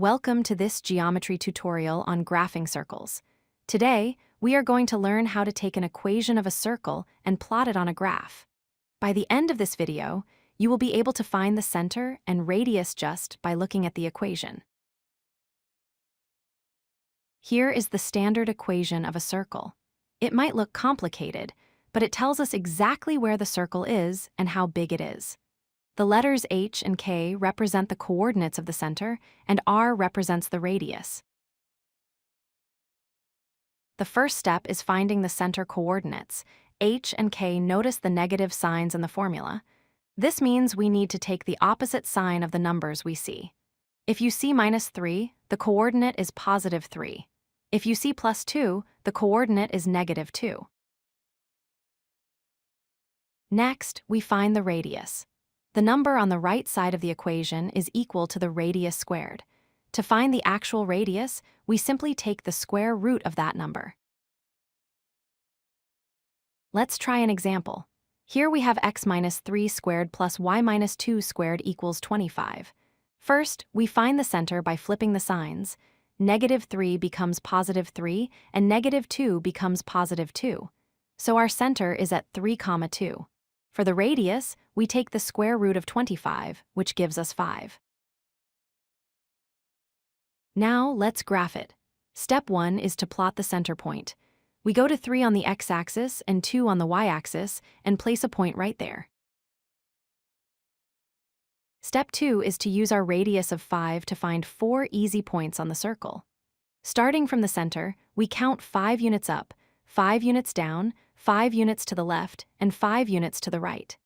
Welcome to this geometry tutorial on graphing circles. Today, we are going to learn how to take an equation of a circle and plot it on a graph. By the end of this video, you will be able to find the center and radius just by looking at the equation. Here is the standard equation of a circle. It might look complicated, but it tells us exactly where the circle is and how big it is. The letters h and k represent the coordinates of the center, and r represents the radius. The first step is finding the center coordinates. H and k, notice the negative signs in the formula. This means we need to take the opposite sign of the numbers we see. If you see -3, the coordinate is +3. If you see +2, the coordinate is -2. Next, we find the radius. The number on the right side of the equation is equal to the radius squared. To find the actual radius, we simply take the square root of that number. Let's try an example. Here we have x-3 squared plus y-2 squared equals 25. First, we find the center by flipping the signs. -3 becomes +3, and -2 becomes +2. So our center is at 3, 2. For the radius, we take the square root of 25, which gives us 5. Now, let's graph it. Step 1 is to plot the center point. We go to 3 on the x-axis and 2 on the y-axis and place a point right there. Step 2 is to use our radius of 5 to find 4 easy points on the circle. Starting from the center, we count 5 units up, 5 units down, 5 units to the left, and 5 units to the right.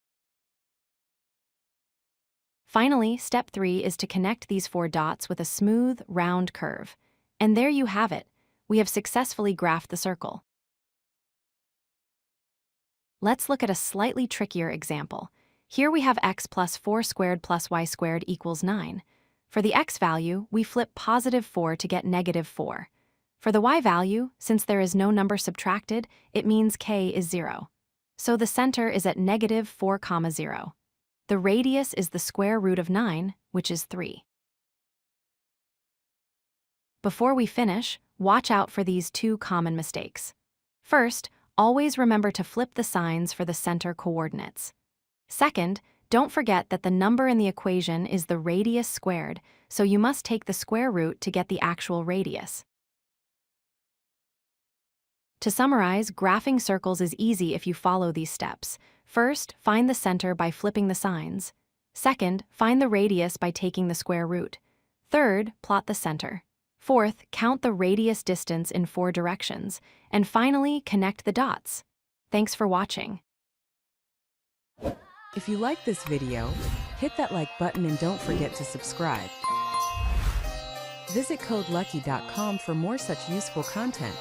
Finally, step 3 is to connect these 4 dots with a smooth, round curve. And there you have it. We have successfully graphed the circle. Let's look at a slightly trickier example. Here we have x plus 4 squared plus y squared equals 9. For the x value, we flip +4 to get -4. For the y value, since there is no number subtracted, it means k is 0. So the center is at -4, 0. The radius is the square root of 9, which is 3. Before we finish, watch out for these 2 common mistakes. First, always remember to flip the signs for the center coordinates. Second, don't forget that the number in the equation is the radius squared, so you must take the square root to get the actual radius. To summarize, graphing circles is easy if you follow these steps. First, find the center by flipping the signs. Second, find the radius by taking the square root. Third, plot the center. Fourth, count the radius distance in 4 directions. And finally, connect the dots. Thanks for watching. If you like this video, hit that like button and don't forget to subscribe. Visit codelucky.com for more such useful content.